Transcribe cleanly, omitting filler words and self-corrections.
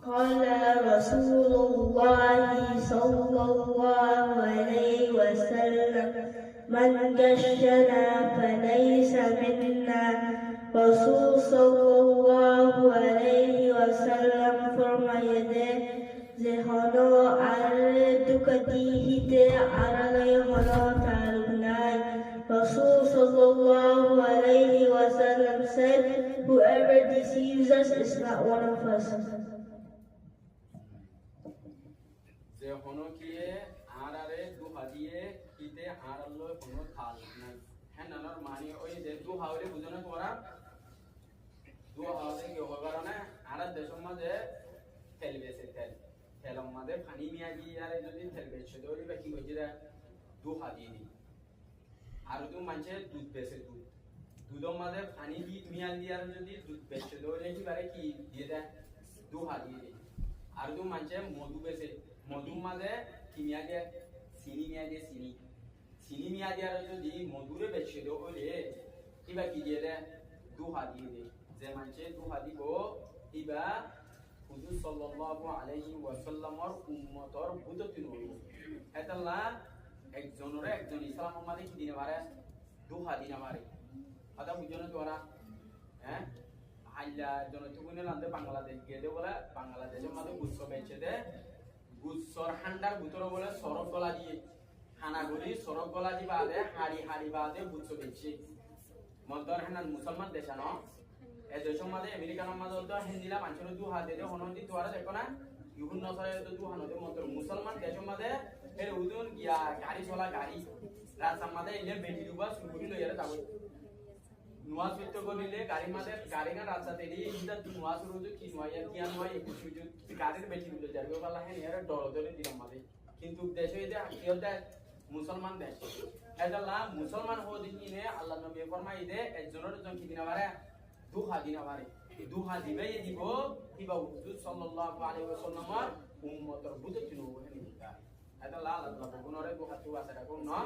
قال رسول الله صلى الله عليه وسلم من غشنا فليس منا رسول صلى الله عليه وسلم فرمایده زهانو আড়ালে দুকতিহিতে আড়ালে হলো তালুক নাই. Rasul sallallahu alayhi wa sallam said, whoever deceives us is not one of us. যে হনো কিয়ে আড়ারে দুহা দিয়ে কিতে আড়ালো হনো তালুক নাই. হ্যাঁ নানার মানে ওই যে দুহা হলে বুঝানো করা দুহা হলে কি হবে না আড়ার দেশের মাঝে তেল বেশি তেলের মাঝে পানি মিয়া গিয়ে আরে যদি তেল বেশি দেওয়া বা কি হয়েছে দুহা দিয়ে দিই আর তো মানছে দুধ বেশি দুধের মাঝে পানি মিয়া দিয়ে আর যদি দুধ বেশি দেওয়া কি পারে কি দিয়ে দেয় দুহা দিয়ে দিই আর তো মানছে মধু বেশি মধুর মাঝে কি মিয়া দিয়ে চিনি মিয়া দিয়ে চিনি মিয়া দিয়ে আর যদি মধুরে বেশি দেওয়া হলে কিবা কি দিয়ে দেয় দুহা দিয়ে দেয় যে মানছে দুহা দিব কিবা হুজুর সাল্লাল্লাহু আলাইহি ওয়াসাল্লামর উম্মতর বুততিন হইব এতাল্লাহ একজনরে একজন ইসলাম উম্মতে কি দিনে পারে দুহা দিনে পারে কথা বুঝনো তোরা হ্যাঁ আল্লাহ জনতুগুনে লান্দে বাংলাদেশ গিয়ে দে বলে বাংলাদেশের মধ্যে গুচ্ছ বেচে দে গুচ্ছর হান্ডার ভিতরে বলে সরক গলা দিয়ে হানাগুলি সরক গলা দিয়ে বাদে হাড়ি বাদে গুচ্ছ বেচে মন্তর হানান মুসলমান দেশ ন এই দেশের মধ্যে আমেরিকার মধ্যে তো হিন্দিলা মানুষের দুহা দিয়ে হনন্দি তোরা দেখো না বিভিন্ন সরে তো দুহা নদে মন্তর মুসলমান দেশের মধ্যে এর উদুন গিয়া গাড়ি চলা গাড়ি রাস্তার মধ্যে এলে বেটি দুবা সুগুলি লইয়া যাব নুয়া সত্য করিলে গাড়ি মাঝে গাড়ি না রাস্তা তেলি ইন্দা নুয়া শুরু তো কি নুয়া কি নুয়া এই কিছু গাড়ির বেটি গুলো যাবে বলা হ্যাঁ এর ডর ধরে দিলাম মাঝে কিন্তু দেশে এটা কিয়টা মুসলমান দেশ এটা লা মুসলমান হো দিনে আল্লাহ নবী ফরমাই দে একজনের জন কি দিনা পারে দুহা দিনা পারে দুহা দিবে দিব কিবা হুজুর সাল্লাল্লাহু আলাইহি ওয়াসাল্লামর উম্মতর বুঝতে নবো হেনি এটা লা আল্লাহ কোনরে দুহা তো আছে কোন না